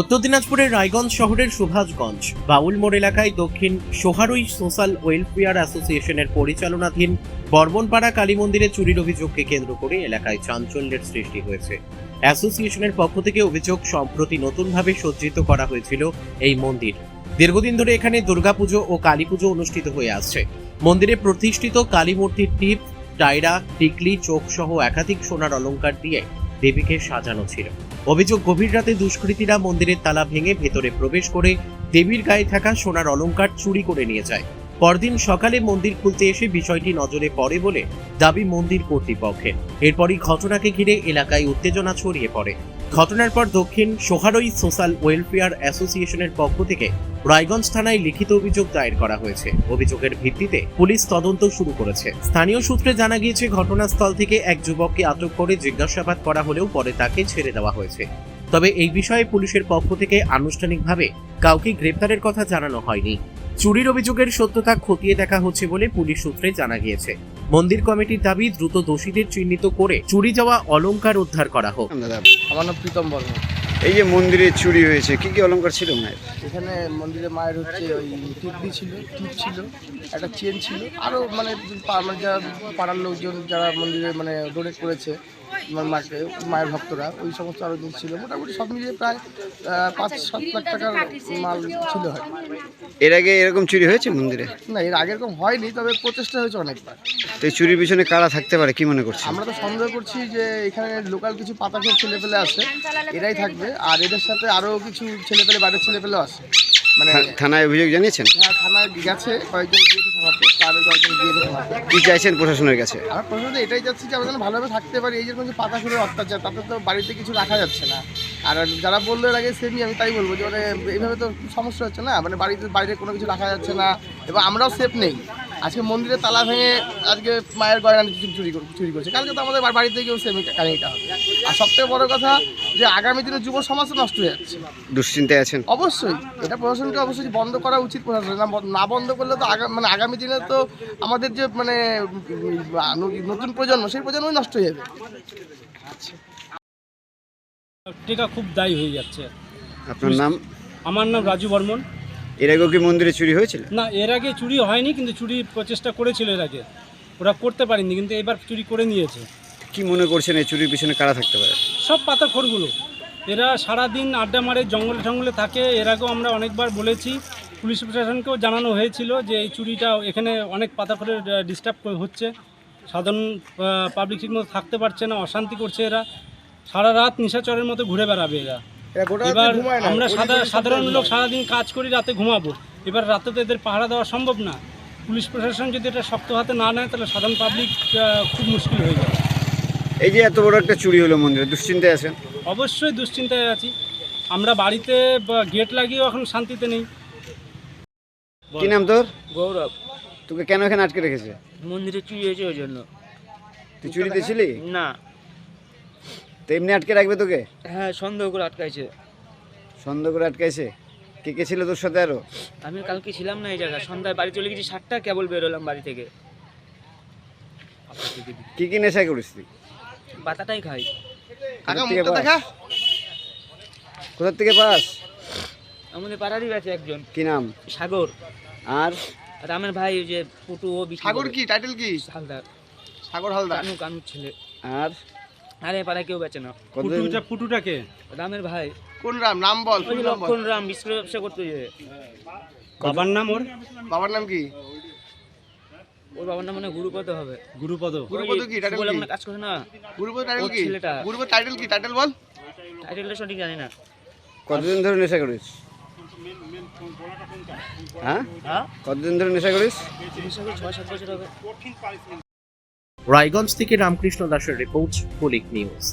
উত্তর দিনাজপুরের রায়গঞ্জ শহরের সুভাষগঞ্জ বাউল মোড় এলাকায় দক্ষিণ সোহারুই সোশ্যাল ওয়েলফেয়ার অ্যাসোসিয়েশনের পরিচালনাধীন বর্মনপাড়া কালী মন্দিরে চুরির অভিযোগকে কেন্দ্র করে এলাকায় চাঞ্চল্যের সৃষ্টি হয়েছে। অ্যাসোসিয়েশনের পক্ষ থেকে অভিযোগ, সম্প্রতি নতুনভাবে সজ্জিত করা হয়েছিল এই মন্দির। দীর্ঘদিন ধরে এখানে দুর্গাপুজো ও কালী পুজো অনুষ্ঠিত হয়ে আসছে। মন্দিরে প্রতিষ্ঠিত কালী মূর্তির টিপ, টায়রা, টিকলি, চোখ সহ একাধিক সোনার অলংকার দিয়ে দেবীকে সাজানো ছিল। অভিযোগ, গভীর রাতে দুষ্কৃতীরা মন্দিরের তালা ভেঙে ভেতরে প্রবেশ করে দেবীর গায়ে থাকা সোনার অলংকার চুরি করে নিয়ে যায়। পরদিন সকালে মন্দির খুলতে এসে বিষয়টি নজরে পড়ে বলে দাবি মন্দির কর্তৃপক্ষের। এরপরই ঘটনাকে ঘিরে এলাকায় উত্তেজনা ছড়িয়ে পড়ে। ঘটনার পর দক্ষিণ সোহারুই সোশ্যাল ওয়েলফেয়ার অ্যাসোসিয়েশনের পক্ষ থেকে রায়গঞ্জ থানায় লিখিত অভিযোগ দায়ের করা হয়েছে। অভিযোগের ভিত্তিতে পুলিশ তদন্ত শুরু করেছে। স্থানীয় সূত্রে জানা গিয়েছে, ঘটনাস্থল থেকে এক যুবককে আটক করে জিজ্ঞাসাবাদ করা হলেও পরে তাকে ছেড়ে দেওয়া হয়েছে। তবে এই বিষয়ে পুলিশের পক্ষ থেকে আনুষ্ঠানিকভাবে কাউকে গ্রেপ্তারের কথা জানানো হয়নি। চুরির অভিযোগের সত্যতা খতিয়ে দেখা হচ্ছে বলে পুলিশ সূত্রে জানা গিয়েছে। মন্দির কমিটির দাবি, দ্রুত দোষীদের চিহ্নিত করে চুরি যাওয়া অলংকার উদ্ধার করা হোক। আমার নাম প্রীতম বর্মন। এই যে মন্দিরে চুরি হয়েছে, কি কি অলংকার ছিল মায়ের? এখানে মন্দিরে মায়ের হচ্ছে ওই টিকলি ছিল, টিপ ছিল, একটা চেন ছিল, আরও মানে যারা পাড়ার লোকজন যারা মন্দিরে মানে ডোনেট করেছে মাকে, মায়ের ভক্তরা, ওই সমস্ত আরও জিনিস ছিল। মোটামুটি সব মিলিয়ে প্রায় 5-7 লাখ টাকার মাল ছিল। হয় এর আগে এরকম চুরি হয়েছে মন্দিরে? না, এর আগে এরকম হয়নি, তবে প্রচেষ্টা হয়েছে অনেকবার। তো এই চুরির পিছনে কারা থাকতে পারে, কি মনে করছে? আমরা তো সন্দেহ করছি যে এখানে লোকাল কিছু পাতাখোর ছেলেপেলে আছে, এরাই থাকবে। আর এদের সাথে আরও কিছু ছেলেপেলে, বাইরের ছেলেপেলেও আছে। মানে থানায় অভিযোগ জানিয়েছেন? হ্যাঁ, থানায় গেছে, কয়েকজন গিয়েছে থানাতে, তাদের কয়েকজন গিয়েছে থানাতে। কি চাইছেন প্রশাসনের কাছে? আমার প্রশ্ন এটাই যাচ্ছি যে আমরা যেন ভালোভাবে থাকতে পারি। এই যে কোনো পাতাখোরের অত্যাচার, তাতে তো বাড়িতে কিছু রাখা যাচ্ছে না। আর যারা বললো এর আগে সেমই আমি তাই বলবো যে মানে এইভাবে তো সমস্যা হচ্ছে না। মানে বাড়িতে বাইরে কোনো কিছু রাখা যাচ্ছে না, এবং আমরাও সেফ নেই। আজকে মন্দিরে তালা ভেঙে আজকে মায়ের গয়না চুরি করছে, কালকে তো আমাদের বাড়িতে গিয়েও সেম কাহিনিটা হবে। আর সবথেকে বড় কথা যে আগামী দিনে যুব সমাজ নষ্ট হয়ে যাচ্ছে। দুশ্চিন্তায় আছেন? অবশ্যই এটা প্রশাসনকে অবশ্যই বন্ধ করা উচিত। প্রশাসন না বন্ধ করলে তো মানে আগামী দিনে তো আমাদের যে মানে নতুন প্রজন্ম, সেই প্রজন্মই নষ্ট হয়ে যাবে। টিকা খুব দায়ী হয়ে যাচ্ছে। আপনার নাম? আমার নাম রাজু বর্মন। এর আগেও কি মন্দিরে চুরি হয়েছিল? না, এর আগে চুরি হয়নি, কিন্তু চুরি প্রচেষ্টা করেছিল এর আগে, ওরা করতে পারেনি, কিন্তু এবার চুরি করে নিয়েছে। কি মনে করছেন এই চুরির পিছনে কারা থাকতে পারে? সব পাতাখোরগুলো, এরা সারাদিন আড্ডা মারে, জঙ্গলে থাকে। এর আগেও আমরা অনেকবার বলেছি, পুলিশ প্রশাসনকেও জানানো হয়েছিল যে এই চুরিটা এখানে অনেক পাতাখোরের ডিস্টার্ব হচ্ছে। সাধারণ পাবলিক ঠিক মতো থাকতে পারছে না, অশান্তি করছে। এরা সারা রাত নিশাচরের মতো ঘুরে বেড়াবে এরা। এবার আমরা সাধারণ লোক সারাদিন কাজ করি, রাতে ঘুমাবো। এবার রাতে তো এদের পাহারা দেওয়া সম্ভব না। পুলিশ প্রশাসন যদি এটা শক্ত হাতে না নেয়, তাহলে সাধারণ পাবলিক খুব মুশকিল হয়ে যাবে। এই যে এত বড় একটা চুরি হলো মন্দিরে, দুশ্চিন্তায় আছেন? অবশ্যই দুশ্চিন্তায় আছি। আমরা বাড়িতে গেট লাগিয়েও এখন শান্তিতে নেই। কি নাম তোর? গৌরব। তোকে কেন এখানে আটকে রেখেছে? মন্দিরে চুরি হয়েছে ওই জন্য। তুই চুরিতে ছিলি? না। তো এমনি আটকে রাখবে তোকে? হ্যাঁ, সন্দেহ করে আটকাইছে। সন্দেহ করে আটকাইছে? কে কে ছিল তোর সাথে আরো? আমি কালকে ছিলাম না এই জায়গায়, সন্ধ্যায় বাড়ি চলে গেছি, 7টা কেবল বেরোলাম বাড়ি থেকে। কি কি নেশা করিস তুই? বাতাটাই খাই। কোথা থেকে পাস? আমাদের পাড়ারই আছে একজন। কি নাম? সাগর। আর রামের ভাই, ওই যে পুটু, ও সাগর কি টাইটেল কি? হালদার। সাগর হালদার। কানু ছেলে। আর আরে পাড়ায় কেউ বেচে না। পুটুটাকে রামের ভাই। কোন রাম? নাম বল। ওই যে লক্ষণ রাম, বিস্কুটের ব্যবসা করতে যে। বাবার নাম? ওর বাবার নাম কি? ওর বাবার নাম মানে গুরুপদ হবে। গুরুপদ। গুরুপদ কি টাইটেল? বলে কি মানে কাজ করে না। গুরুপদ টাইটেল কি? ছেলেটা। গুরুপদ টাইটেল কি? টাইটেল বল। টাইটেলটা সঠিক জানি না। কতদিন ধরে নেশা করিস? হ্যাঁ, কতদিন ধরে নেশা করিস? 6-7 বছর হবে। রায়গঞ্জ থেকে রামকৃষ্ণ দাসের রিপোর্ট, পুলিশ নিউজ।